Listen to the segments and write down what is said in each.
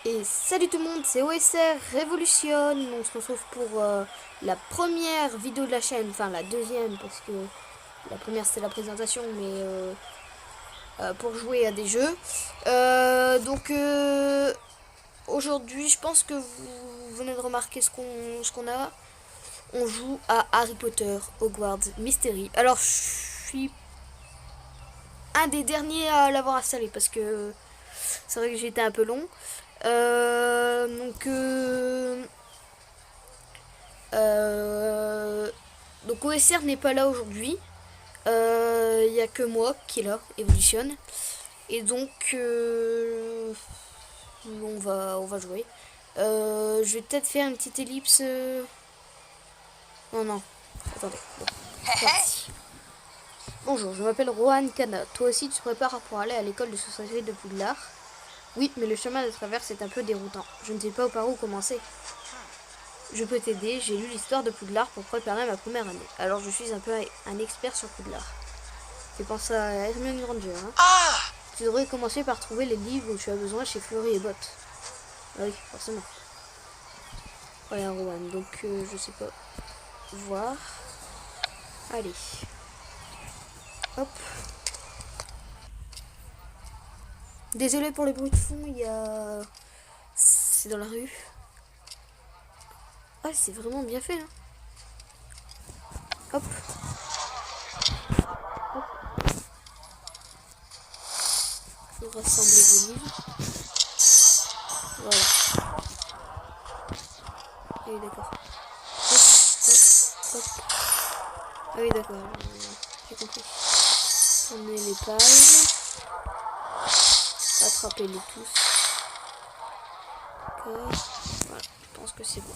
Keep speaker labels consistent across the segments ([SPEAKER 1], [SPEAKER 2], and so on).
[SPEAKER 1] Et salut tout le monde, c'est OSR Révolution. On se retrouve pour la première vidéo de la chaîne, enfin la deuxième parce que la première c'était la présentation, mais pour jouer à des jeux. Aujourd'hui, je pense que vous venez de remarquer ce qu'on a. On joue à Harry Potter Hogwarts Mystery. Alors je suis un des derniers à l'avoir installé parce que c'est vrai que j'ai été un peu long. Donc OSR n'est pas là aujourd'hui. Il n'y a que moi qui est là, Evolution. Et donc on va jouer. Je vais peut-être faire une petite ellipse. Non. Attendez. Bon, bonjour, je m'appelle Rohan Kana. Toi aussi tu te prépares pour aller à l'école de sorcellerie de Poudlard? Oui, mais le chemin de traverse est un peu déroutant. Je ne sais pas par où commencer. Je peux t'aider, j'ai lu l'histoire de Poudlard pour préparer ma première année. Alors je suis un peu un expert sur Poudlard. Fais penser à Hermione Granger, hein. Tu devrais commencer par trouver les livres où tu as besoin chez Fleury et Botte. Ah oui, forcément. Voilà, Rohan, donc je sais pas. Voir. Allez. Hop. Désolé pour les bruits de fond, il y a... C'est dans la rue. Ah, c'est vraiment bien fait, hein. Hop. Hop. Faut rassembler vos livres. Voilà. Ah oui, d'accord. Hop. Ah oui, d'accord. J'ai compris. Tournez les pages. Attrapez-les tous. D'accord. Voilà, je pense que c'est bon.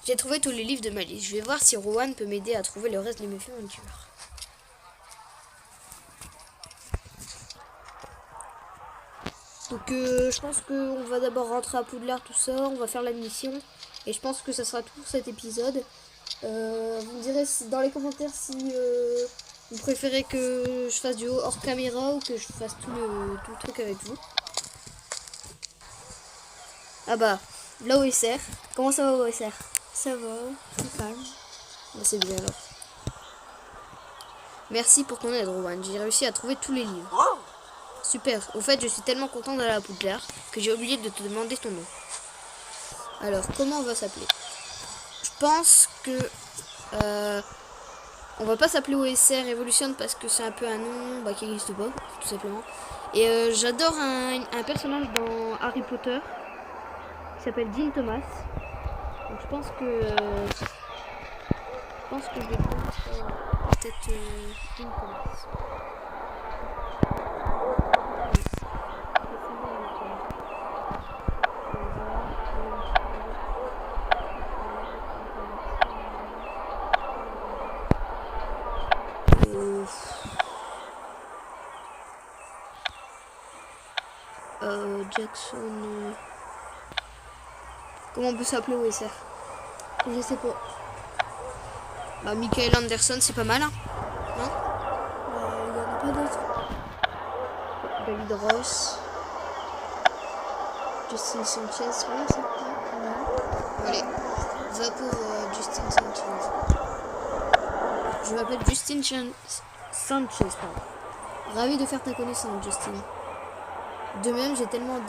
[SPEAKER 1] J'ai trouvé tous les livres de ma liste. Je vais voir si Rohan peut m'aider à trouver le reste de mes aventures. Donc je pense qu'on va d'abord rentrer à Poudlard, tout ça. On va faire la mission. Et je pense que ça sera tout pour cet épisode. Vous me direz dans les commentaires si vous préférez que je fasse du hors caméra ou que je fasse tout le truc avec vous. Ah bah, là OSR. Comment ça va OSR? Ça va, c'est calme. Bah, c'est bien alors. Merci pour ton aide Rohan, j'ai réussi à trouver tous les livres. Super, au fait je suis tellement content d'aller à Poudlard que j'ai oublié de te demander ton nom. Alors, comment on va s'appeler? Je pense que... on va pas s'appeler OSR Evolution parce que c'est un peu un nom qui n'existe pas, tout simplement. Et j'adore un personnage dans Harry Potter qui s'appelle Dean Thomas. Donc je pense que je vais prendre peut-être Dean Thomas. Jackson. Comment on peut s'appeler OSR? Je sais pas. Bah, Michael Anderson, c'est pas mal, hein? Non? Il y en a pas d'autres. David Ross. Justin Sanchez, voilà ça. Allez, va pour Justin Sanchez. Je m'appelle Justin Sanchez, pardon. Ravi de faire ta connaissance, Justin. De même, j'ai tellement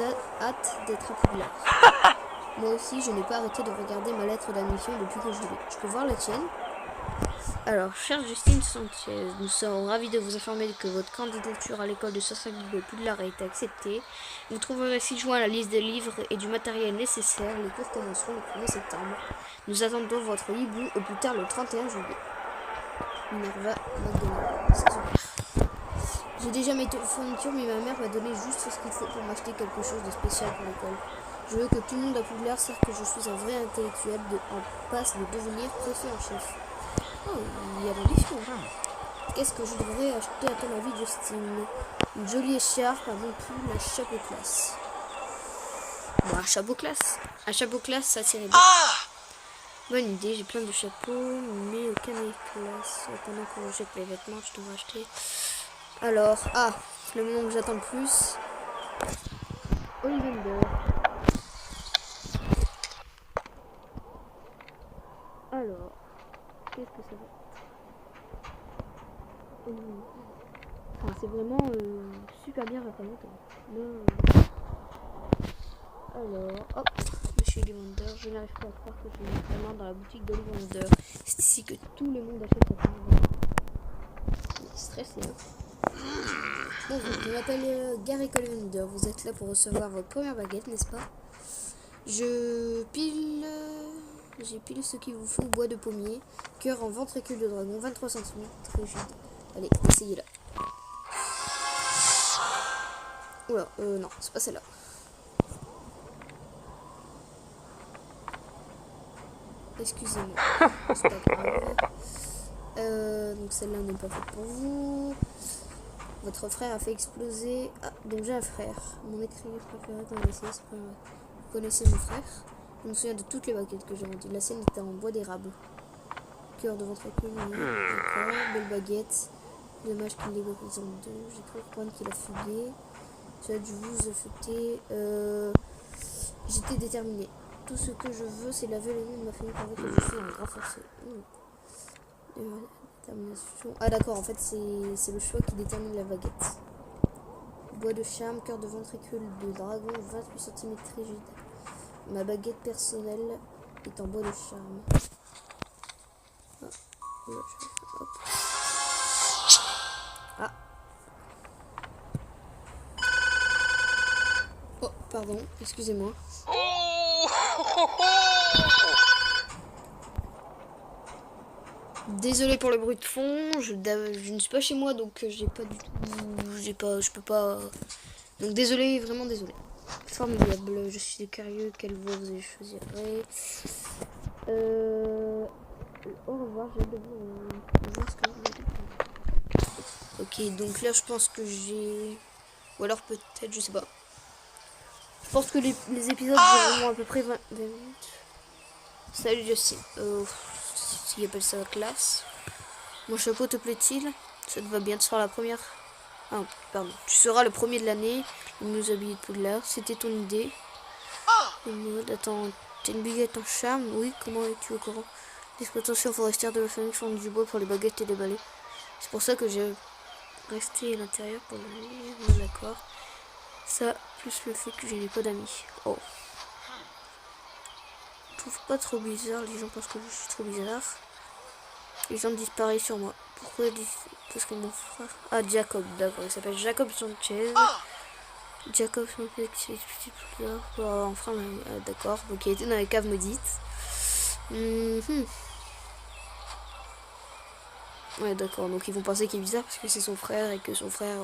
[SPEAKER 1] hâte d'être à Poudlard. Moi aussi, je n'ai pas arrêté de regarder ma lettre d'admission depuis que je l'ai. Je peux voir la tienne? Alors, chère Justine Sanchez, nous sommes ravis de vous informer que votre candidature à l'école de sorcellerie de Poudlard a été acceptée. Vous trouverez ci-joint la liste des livres et du matériel nécessaire. Les cours commenceront le 1er septembre. Nous attendons votre hibou au plus tard le 31 juillet. Minerva McDonald. C'est super. J'ai déjà mes fournitures, mais ma mère m'a donné juste ce qu'il faut pour m'acheter quelque chose de spécial pour l'école. Je veux que tout le monde à Poudlard sache que je suis un vrai intellectuel en passe de devenir préfet en chef. Oh, il y a de l'issue. Qu'est-ce que je devrais acheter à ton avis, Justine? Une jolie écharpe avant tout, un chapeau classe. Bon, un chapeau classe. Un chapeau classe, ça tirait bien. Bonne idée, j'ai plein de chapeaux, mais aucun n'est classe. Pendant qu'on jette les vêtements, je devrais acheter Alors, le moment que j'attends le plus. Ollivander. Alors, qu'est-ce que ça va être? Enfin, c'est vraiment super bien représenté. Alors, hop, Monsieur Ollivander. Je n'arrive pas à croire que je suis vraiment dans la boutique d'Ollivander. C'est ici que tout le monde achète sa première. Stressé, hein. Bonjour, je m'appelle Gary Ollivander. Vous êtes là pour recevoir votre première baguette, n'est-ce pas? J'ai pile ce qu'il vous faut. Bois de pommier, cœur en ventricule de dragon, 23 cm, rigide. Allez, essayez-la. Oula, non, c'est pas celle-là. Excusez-moi, c'est pas grave. Donc celle-là n'est pas faite pour vous. Votre frère a fait exploser... Ah, donc j'ai un frère. Mon écrivain préféré dans la série. Vous connaissez mon frère? Je me souviens de toutes les baguettes que j'ai vendues. La sienne était en bois d'érable. Cœur de ventricule, d'accord. Belle baguette. Dommage qu'il l'ait brisé en deux. J'ai cru comprendre qu'il a fugué. Cela dû vous affecter. J'étais déterminée. Tout ce que je veux, c'est laver les noms de ma famille avec le feu en renforcé. Ah d'accord, en fait c'est le choix qui détermine la baguette. Bois de charme, cœur de ventricule de dragon, 28 cm rigide. Ma baguette personnelle est en bois de charme. Hop. Ah. Oh, pardon, excusez-moi. Désolé pour le bruit de fond, je ne suis pas chez moi donc je peux pas. Donc désolé, vraiment désolé. Formidable, je suis curieux quelle voix vous allez choisir. Au revoir, j'ai de vous voir ce que vous voulez. Ok, donc là je pense que j'ai... Ou alors peut-être, je sais pas. Je pense que les épisodes dureront à peu près 20 minutes. Salut Justin. S'il appelle ça classe. Mon chapeau te plaît-il? Ça te va bien de faire la première... Ah, pardon. Tu seras le premier de l'année. Nous habiller de Poudlard. C'était ton idée. Attends, t'as une baguette en charme? Oui, comment es-tu au courant? L'exploitation forestière de la famille forme du bois pour les baguettes et les balais. C'est pour ça que j'ai resté à l'intérieur pour le lire. D'accord. Ça, plus le fait que je n'ai pas d'amis. Oh. Je trouve pas trop bizarre. Les gens pensent que je suis trop bizarre. Les gens disparaissent sur moi. Pourquoi? Parce que mon frère... Ah, Jacob, d'accord. Il s'appelle Jacob Sanchez. Jacob Sanchez, enfin, d'accord. Donc il était dans la cave maudite. Ouais, d'accord. Donc ils vont penser qu'il est bizarre parce que c'est son frère et que son frère...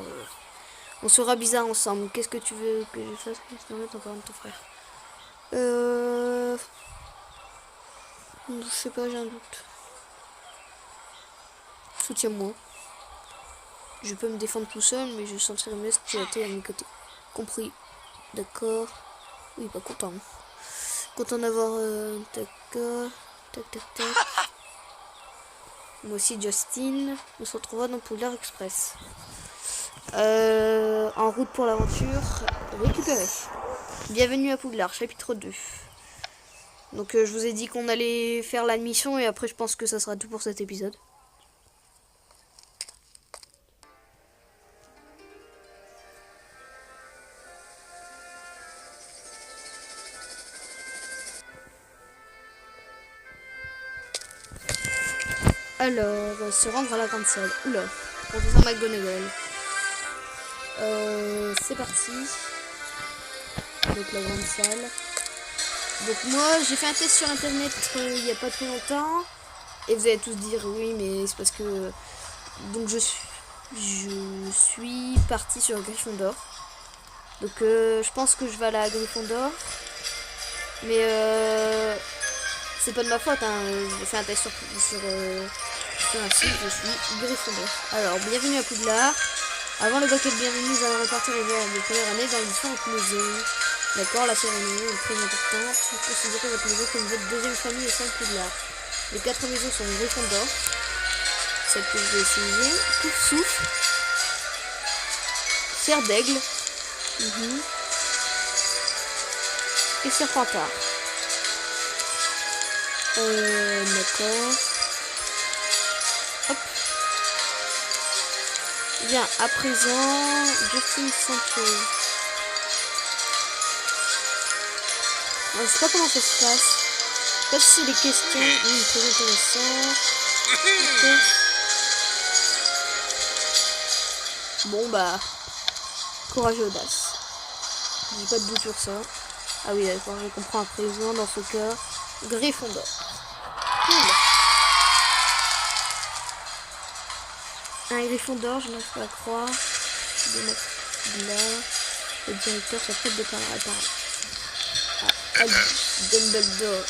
[SPEAKER 1] On sera bizarre ensemble. Qu'est-ce que tu veux que je fasse? Qu'est-ce que tu veux encore de ton frère? Je sais pas, j'ai un doute. Soutiens-moi. Je peux me défendre tout seul, mais je sentirais mieux si tu étais à mes côtés. Compris. D'accord. Oui, pas content. Content d'avoir... D'accord. Tac, tac, tac. Moi aussi, Justin. On se retrouvera dans Poudlard Express. En route pour l'aventure. Récupéré. Bienvenue à Poudlard, chapitre 2. Donc, je vous ai dit qu'on allait faire la mission et après, je pense que ça sera tout pour cet épisode. Alors, se rendre à la grande salle. Oula, professeur McGonagall. C'est parti. Donc la grande salle. Donc moi, j'ai fait un test sur internet il n'y a pas très longtemps. Et vous allez tous dire oui, mais c'est parce que... Donc je suis partie sur Gryffondor. Donc je pense que je vais aller à Gryffondor. Mais c'est pas de ma faute, hein. J'ai fait un test sur un site, je suis Gryffondor. Alors, bienvenue à Poudlard. Avant le baquet de bienvenue, nous allons repartir les jours de première année dans les différentes maisons. D'accord, la cérémonie est très importante. Vous considérez votre maison comme votre deuxième famille au sein de Poudlard. Les 4 maisons sont Gryffondor. Celle que je vais essayer. Pouf souffle. Serre d'aigle. Et Serpentard. D'accord. Hop. Bien, à présent, Justin Sanchez. Je sais pas comment ça se passe. Je sais pas si c'est des questions. Oui, très intéressant. Okay. Bon bah, courage et audace. J'ai pas de doute sur ça. Ah oui, d'accord, je comprends à présent. Dans ce cas, Gryffondor. Cool. Un Gryffondor, je n'arrive pas à croire. Je vais mettre là. Le directeur s'apprête de parler à parler. Ah, Albus Dumbledore.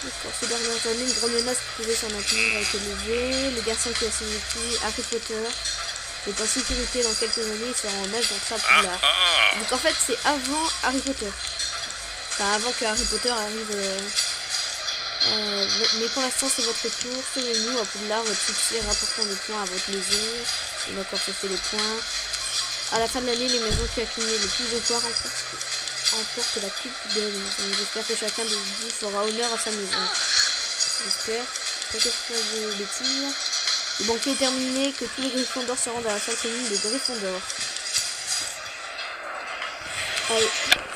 [SPEAKER 1] D'accord, ces dernières années, une grande menace qui pouvait s'en atteindre a été levée. Le garçon qui a signifié Harry Potter est en sécurité. Dans quelques années, il sera en âge d'entrer à Poudlard. Donc en fait, c'est avant Harry Potter. Enfin, avant que Harry Potter arrive. Mais pour l'instant, c'est votre tour. Sauvez-nous à Poudlard, votre succès rapportant des points à votre maison. D'accord, ça fait les points. À la fin de l'année, les maisons qui accumulent le plus de points remportent la coupe de la maison. J'espère que chacun de vous fera honneur à sa maison. J'espère. Pas que je fasse de bêtises. Le banquet est terminé, que tous les Gryffondors se rendent à la salle commune de Gryffondor. Allez,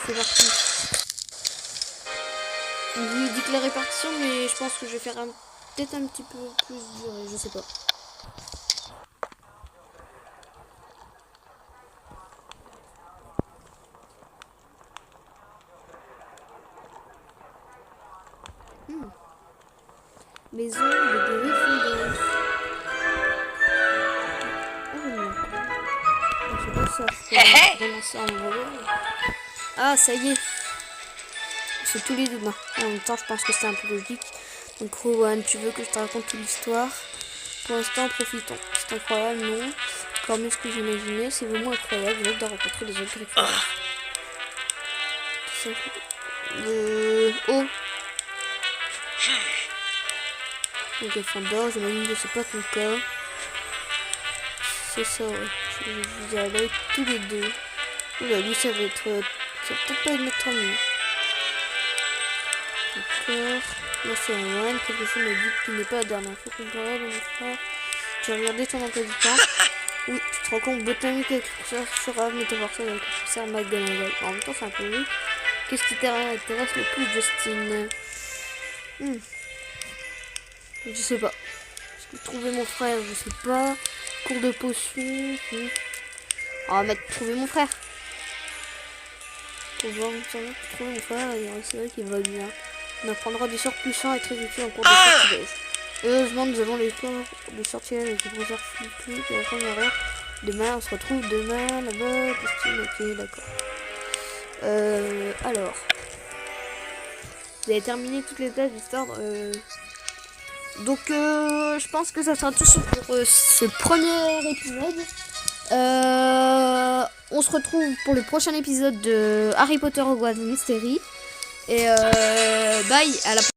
[SPEAKER 1] c'est parti. Je lui dis que la répartition, mais je pense que je vais faire peut-être un petit peu plus duré, je sais pas. Maison de Gryffondor. Je sais pas si ça fait relancer un vol. Ah, ça y est. C'est tous les deux. Non. En même temps, je pense que c'est un peu logique. Donc, Rowan, tu veux que je te raconte toute l'histoire? Pour l'instant, profitons. C'est incroyable, non? Encore mieux ce que j'imaginais. C'est vraiment incroyable. J'ai hâte de rencontrer les autres Gryffondors. Oh. Donc Gryffondor, j'imagine que c'est pas ton cas. C'est ça, ouais. Je vous ai allé tous les deux. Oula, lui, ça va être... ça va peut-être pas être notre ami. D'accord. Là, c'est un one. Quelque chose me dit qu'il n'est pas la dernière fois qu'on parlait de mon frère. Tu as regardé ton emploi du temps. Oui, tu te rends compte, botanique avec le professeur Sherab, métamorphose avec le professeur McGonagall. En même temps, c'est un peu logique. Qu'est-ce qui t'intéresse le plus, Justin? Je sais pas. Est-ce que trouver mon frère? Je sais pas. Cours de potions. On va mettre trouver mon frère. Pour voir trouver mon frère et c'est vrai qu'il va bien. On apprendra des sorts puissants et très utiles en cours de sortilège. Heureusement, nous avons les cours de sortilège avec le professeur Flitwick et la première heure. Demain, on se retrouve demain là-bas. Ok, d'accord. Alors. Vous avez terminé toutes les tâches d'histoire. Donc, je pense que ça sera tout pour ce premier épisode. On se retrouve pour le prochain épisode de Harry Potter Hogwarts Mystery. Et bye, à la prochaine.